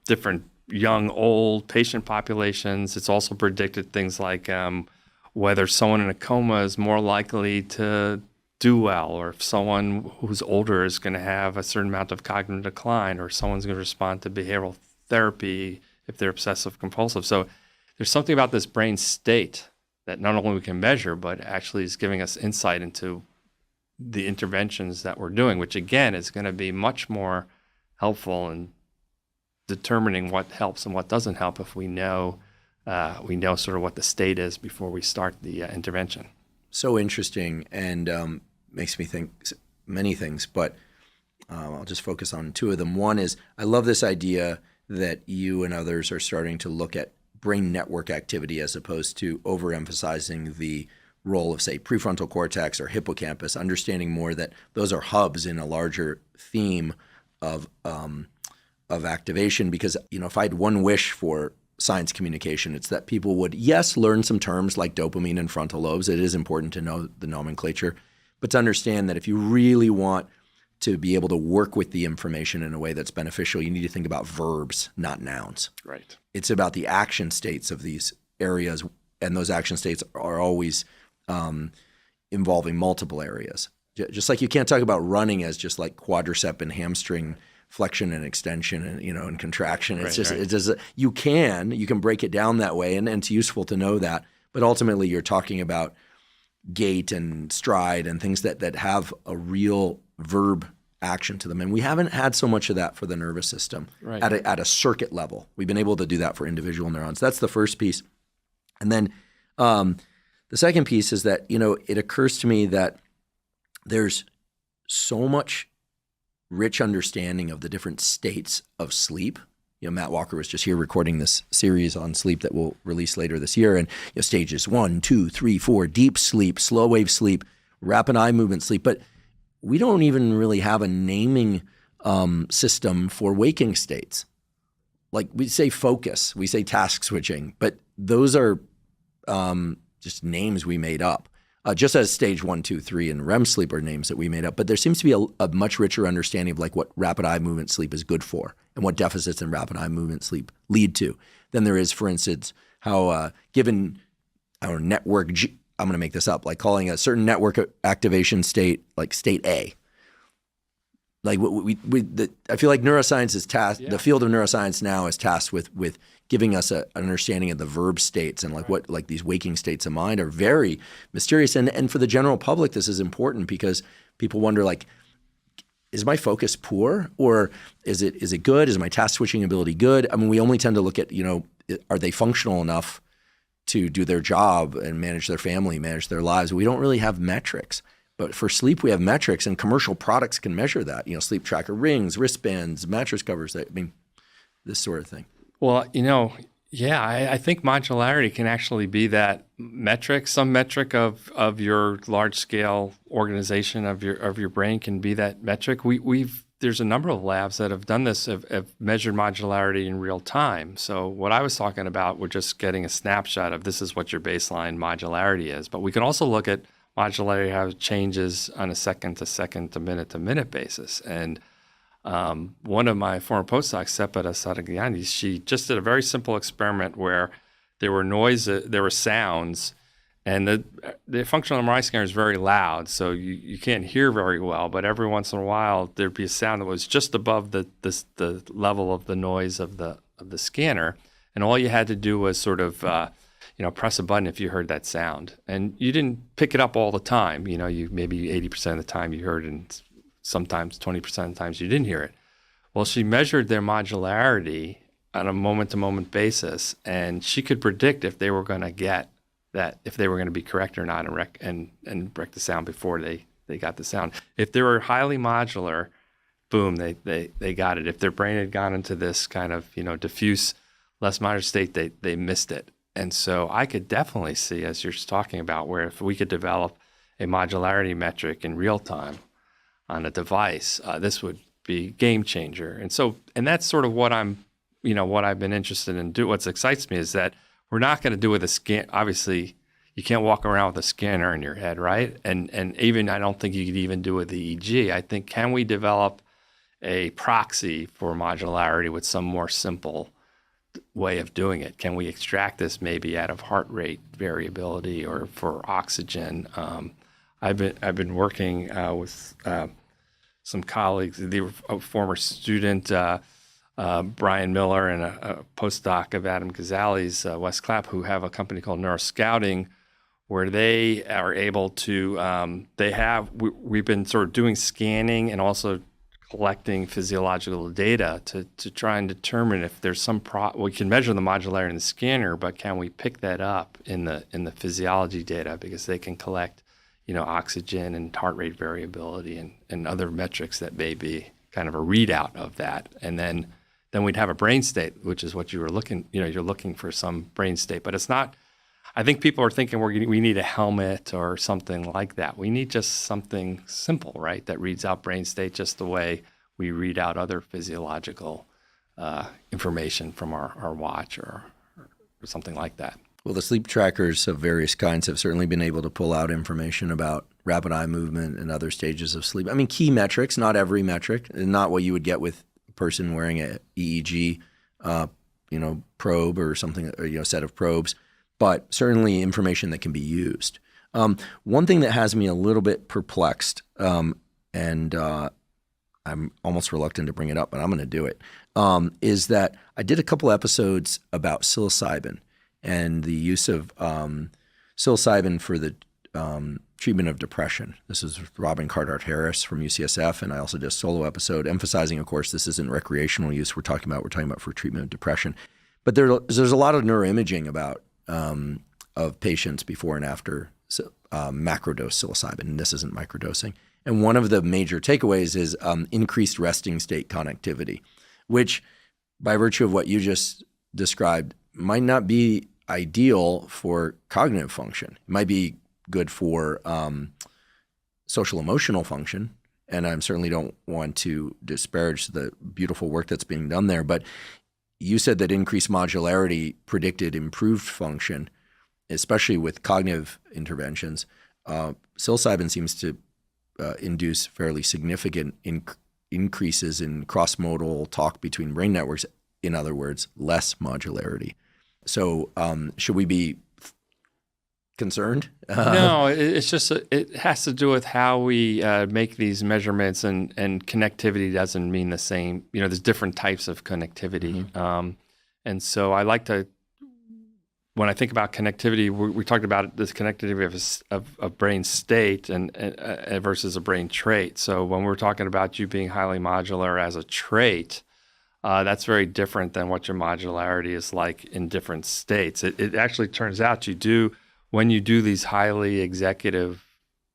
different young, old patient populations. It's also predicted things like whether someone in a coma is more likely to do well, or if someone who's older is going to have a certain amount of cognitive decline, or someone's going to respond to behavioral therapy if they're obsessive compulsive. So there's something about this brain state that not only we can measure, but actually is giving us insight into the interventions that we're doing, which again is going to be much more helpful in determining what helps and what doesn't help if we know sort of what the state is before we start the intervention. So interesting, and makes me think many things, but I'll just focus on two of them. One is, I love this idea that you and others are starting to look at brain network activity as opposed to overemphasizing the role of, say, prefrontal cortex or hippocampus, understanding more that those are hubs in a larger theme of activation. Because, if I had one wish for science communication, it's that people would, yes, learn some terms like dopamine and frontal lobes. It is important to know the nomenclature, but to understand that if you really want to be able to work with the information in a way that's beneficial, you need to think about verbs, not nouns. Right. It's about the action states of these areas, and those action states are always involving multiple areas. Just like you can't talk about running as just like quadricep and hamstring flexion and extension and and contraction. It's you can break it down that way, and it's useful to know that. But ultimately, you're talking about gait and stride and things that have a real verb action to them, and we haven't had so much of that for the nervous system at a circuit level. We've been able to do that for individual neurons. That's the first piece, and then the second piece is that it occurs to me that there's so much rich understanding of the different states of sleep. Matt Walker was just here recording this series on sleep that we'll release later this year. And stages 1, 2, 3, 4, deep sleep, slow wave sleep, rapid eye movement sleep. But we don't even really have a naming system for waking states. Like we say focus, we say task switching, but those are just names we made up. Just as stage 1, 2, 3 and REM sleep are names that we made up, but there seems to be a much richer understanding of like what rapid eye movement sleep is good for and what deficits in rapid eye movement sleep lead to than there is, for instance, how given our network, I'm going to make this up, like calling a certain network activation state like state A. Like I feel like neuroscience is tasked, the field of neuroscience now is tasked with giving us an understanding of the verb states and what these waking states of mind are very mysterious. And for the general public, this is important because people wonder is my focus poor or is it good? Is my task switching ability good? I mean, we only tend to look at, are they functional enough to do their job and manage their family, manage their lives? We don't really have metrics. But for sleep, we have metrics, and commercial products can measure that. Sleep tracker rings, wristbands, mattress covers. This sort of thing. Well, I think modularity can actually be that metric. Some metric of your large scale organization of your brain can be that metric. There's a number of labs that have done this, have measured modularity in real time. So what I was talking about, we're just getting a snapshot of this is what your baseline modularity is. But we can also look at modularity how it changes on a second to minute basis. And one of my former postdocs, Sepeda Sadagiani, she just did a very simple experiment where there were sounds, and the functional MRI scanner is very loud, so you can't hear very well. But every once in a while, there'd be a sound that was just above the level of the noise of the scanner, and all you had to do was sort of press a button if you heard that sound. And you didn't pick it up all the time. You maybe 80% of the time you heard it, and sometimes 20% of the times you didn't hear it. Well, she measured their modularity on a moment-to-moment basis, and she could predict if they were going to get that, if they were going to be correct or not, and correct the sound before they got the sound. If they were highly modular, boom, they got it. If their brain had gone into this kind of, diffuse, less moderate state, they missed it. And so I could definitely see, as you're talking about, where if we could develop a modularity metric in real time on a device, this would be game changer. And that's sort of what what I've been interested in do. What excites me is that we're not going to do with a scan. Obviously, you can't walk around with a scanner in your head, right? And even I don't think you could even do with the EEG. I think, can we develop a proxy for modularity with some more simple way of doing it? Can we extract this maybe out of heart rate variability or for oxygen? I've been working with some colleagues, a former student, Brian Miller, and a postdoc of Adam Ghazali's, Wes Clapp, who have a company called Neuroscouting, where they are able to, we've been sort of doing scanning and also collecting physiological data to try and determine if there's some we can measure the modularity in the scanner, but can we pick that up in the physiology data, because they can collect, oxygen and heart rate variability and other metrics that may be kind of a readout of that. And then we'd have a brain state, which is what you were looking, you're looking for some brain state, but it's not. I think people are thinking we need a helmet or something like that. We need just something simple, right, that reads out brain state just the way we read out other physiological information from our watch or something like that. Well, the sleep trackers of various kinds have certainly been able to pull out information about rapid eye movement and other stages of sleep. I mean, key metrics, not every metric, and not what you would get with a person wearing a EEG, probe or something, or, set of probes, but certainly information that can be used. One thing that has me a little bit perplexed, and I'm almost reluctant to bring it up, but I'm going to do it, is that I did a couple episodes about psilocybin and the use of psilocybin for the treatment of depression. This is Robin Carhart-Harris from UCSF, and I also did a solo episode emphasizing, of course, this isn't recreational use we're talking about for treatment of depression. But there's a lot of neuroimaging about of patients before and after macrodose psilocybin, and this isn't microdosing. And one of the major takeaways is increased resting state connectivity, which by virtue of what you just described might not be ideal for cognitive function. It might be good for social emotional function, and I certainly don't want to disparage the beautiful work that's being done there, but you said that increased modularity predicted improved function, especially with cognitive interventions. Psilocybin seems to induce fairly significant increases in cross-modal talk between brain networks. In other words, less modularity. So should we be concerned? No, it's just it has to do with how we make these measurements, and connectivity doesn't mean the same. There's different types of connectivity, and so I like to. When I think about connectivity, we talked about this connectivity of brain state and versus a brain trait. So when we're talking about you being highly modular as a trait, that's very different than what your modularity is like in different states. It actually turns out when you do these highly executive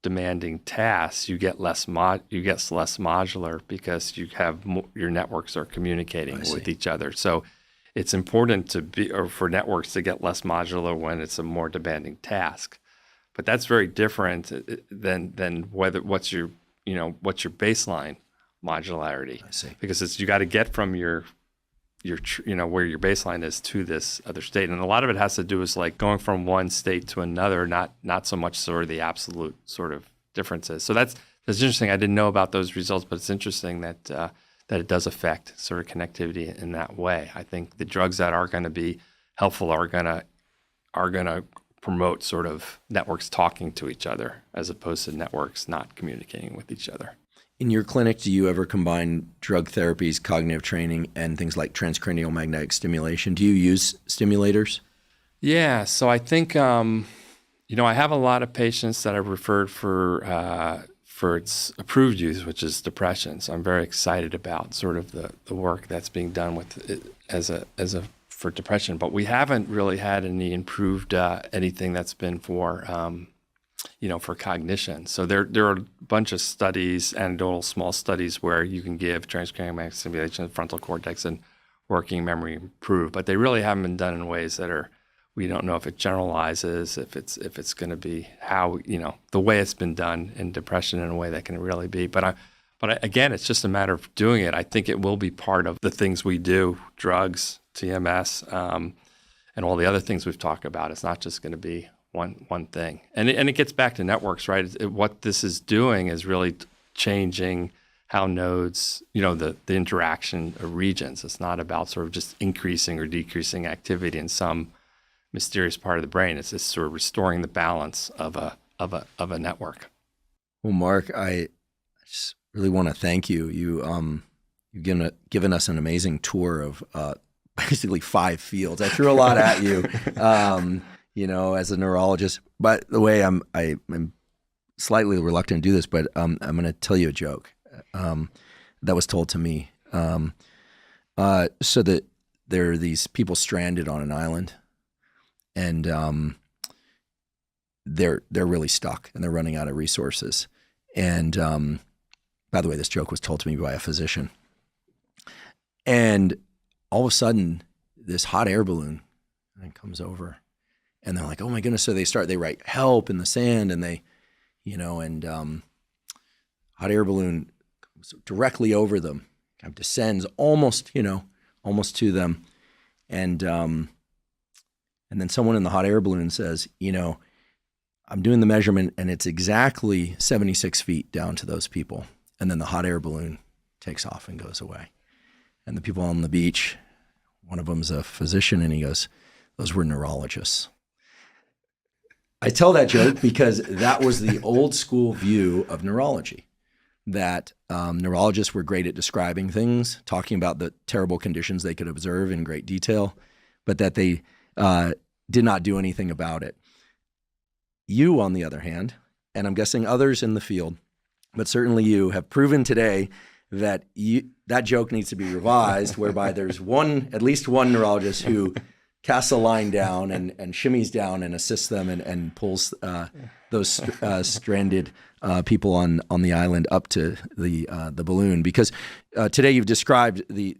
demanding tasks, you get less modular because you have your networks are communicating with each other. So it's important for networks to get less modular when it's a more demanding task. But that's very different than what's your baseline modularity. I see. Because you got to get from your where your baseline is to this other state, and a lot of it has to do with like going from one state to another, not so much sort of the absolute sort of differences. So that's interesting. I didn't know about those results, but it's interesting that it does affect sort of connectivity in that way. I think the drugs that are going to be helpful are going to promote sort of networks talking to each other as opposed to networks not communicating with each other. In your clinic, do you ever combine drug therapies, cognitive training, and things like transcranial magnetic stimulation? Do you use stimulators? Yeah. So I think, I have a lot of patients that I've referred for its approved use, which is depression. So I'm very excited about sort of the work that's being done with it for depression. But we haven't really had any improved anything that's been for for cognition. So there are a bunch of studies, anecdotal small studies, where you can give transcranial magnetic stimulation of the frontal cortex and working memory improve, but they really haven't been done in ways that we don't know if it generalizes, if it's going to be how, the way it's been done in depression in a way that can really be. But again, it's just a matter of doing it. I think it will be part of the things we do, drugs, TMS, and all the other things we've talked about. It's not just going to be one thing. And it gets back to networks, right? What this is doing is really changing how nodes, the interaction of regions. It's not about sort of just increasing or decreasing activity in some mysterious part of the brain. It's just sort of restoring the balance of a network. Well, Mark, I just really want to thank you. You've given us an amazing tour of basically 5 fields. I threw a lot at you, as a neurologist. By the way, I'm slightly reluctant to do this, but I'm going to tell you a joke that was told to me. So that there are these people stranded on an island, and they're really stuck, and they're running out of resources. And by the way, this joke was told to me by a physician. And all of a sudden, this hot air balloon comes over, and they're like, "Oh my goodness!" So they write "help" in the sand, and they, hot air balloon comes directly over them, kind of descends almost to them, and then someone in the hot air balloon says, "I'm doing the measurement, and it's exactly 76 feet down to those people." And then the hot air balloon takes off and goes away. And the people on the beach, one of them's a physician, and he goes, "Those were neurologists." I tell that joke because that was the old school view of neurology, that neurologists were great at describing things, talking about the terrible conditions they could observe in great detail, but that they did not do anything about it. You, on the other hand, and I'm guessing others in the field, but certainly you, have proven today that that joke needs to be revised, whereby there's at least one neurologist who casts a line down and shimmies down and assists them and pulls those stranded people on the island up to the balloon. Because today you've described the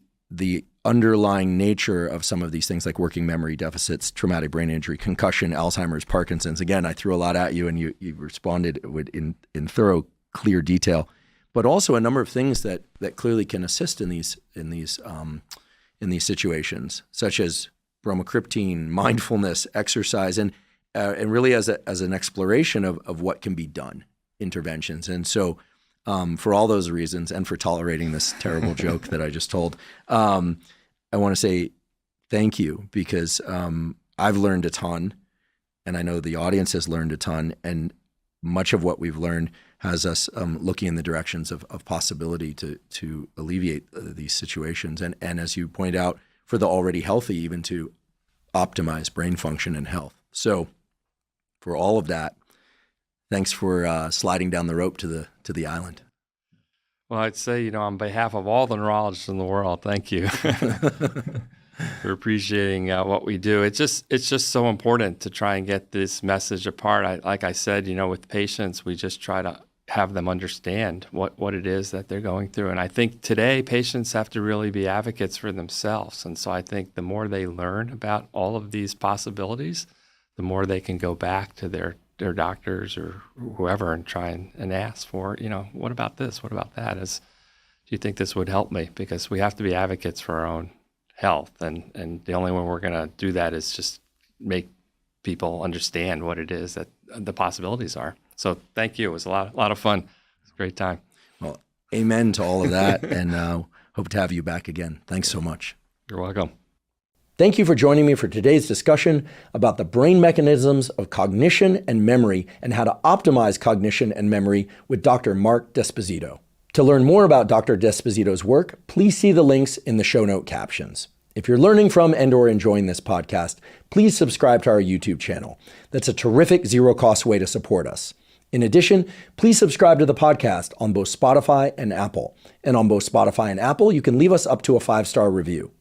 underlying nature of some of these things, like working memory deficits, traumatic brain injury, concussion, Alzheimer's, Parkinson's. Again, I threw a lot at you, and you responded in thorough, clear detail. But also a number of things that clearly can assist in these situations, such as bromocriptine, mindfulness, exercise, and really as an exploration of what can be done, interventions. And so, for all those reasons, and for tolerating this terrible joke that I just told, I want to say thank you, because I've learned a ton, and I know the audience has learned a ton, and much of what we've learned has us looking in the directions of possibility to alleviate these situations. And as you point out, for the already healthy, even to optimize brain function and health. So for all of that, thanks for sliding down the rope to the island. Well, I'd say, on behalf of all the neurologists in the world, thank you for appreciating what we do. It's just so important to try and get this message apart. Like I said, with patients, we just try to have them understand what it is that they're going through. And I think today patients have to really be advocates for themselves. And so I think the more they learn about all of these possibilities, the more they can go back to their doctors or whoever and try and ask for, what about this? What about that? Do you think this would help me? Because we have to be advocates for our own health. And the only way we're going to do that is just make people understand what it is that the possibilities are. So thank you. It was a lot of fun. It was a great time. Well, amen to all of that. And hope to have you back again. Thanks so much. You're welcome. Thank you for joining me for today's discussion about the brain mechanisms of cognition and memory, and how to optimize cognition and memory with Dr. Mark Esposito. To learn more about Dr. Esposito's work, please see the links in the show note captions. If you're learning from and/or enjoying this podcast, please subscribe to our YouTube channel. That's a terrific zero-cost way to support us. In addition, please subscribe to the podcast on both Spotify and Apple. And on both Spotify and Apple, you can leave us up to a 5-star review.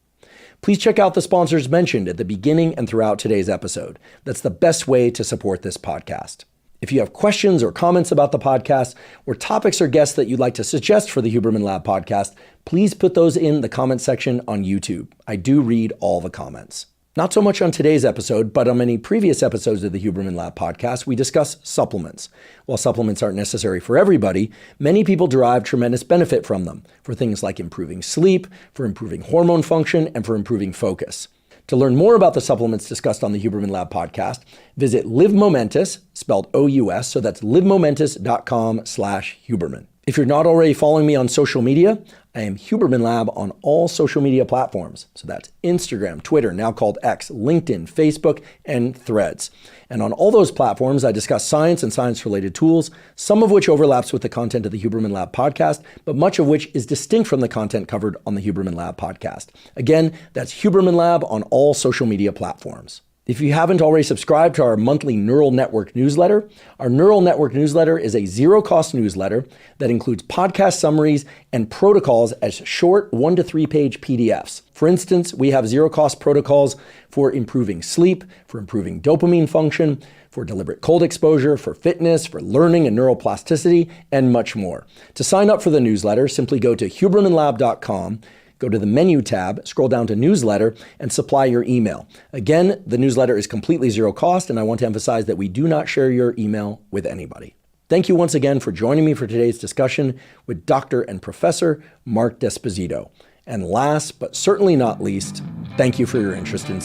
Please check out the sponsors mentioned at the beginning and throughout today's episode. That's the best way to support this podcast. If you have questions or comments about the podcast, or topics or guests that you'd like to suggest for the Huberman Lab podcast, please put those in the comment section on YouTube. I do read all the comments. Not so much on today's episode, but on many previous episodes of the Huberman Lab podcast, we discuss supplements. While supplements aren't necessary for everybody, many people derive tremendous benefit from them for things like improving sleep, for improving hormone function, and for improving focus. To learn more about the supplements discussed on the Huberman Lab podcast, visit Live Momentous, spelled O-U-S, so that's livemomentous.com/Huberman. If you're not already following me on social media, I am Huberman Lab on all social media platforms. So that's Instagram, Twitter, now called X, LinkedIn, Facebook, and Threads. And on all those platforms, I discuss science and science-related tools, some of which overlaps with the content of the Huberman Lab podcast, but much of which is distinct from the content covered on the Huberman Lab podcast. Again, that's Huberman Lab on all social media platforms. If you haven't already subscribed to our monthly Neural Network newsletter, our Neural Network newsletter is a zero-cost newsletter that includes podcast summaries and protocols as short 1 to 3 page PDFs. For instance, we have zero-cost protocols for improving sleep, for improving dopamine function, for deliberate cold exposure, for fitness, for learning and neuroplasticity, and much more. To sign up for the newsletter, simply go to hubermanlab.com, go to the menu tab, scroll down to newsletter, and supply your email. Again, the newsletter is completely zero cost, and I want to emphasize that we do not share your email with anybody. Thank you once again for joining me for today's discussion with Dr. and Professor Mark Esposito. And last, but certainly not least, thank you for your interest in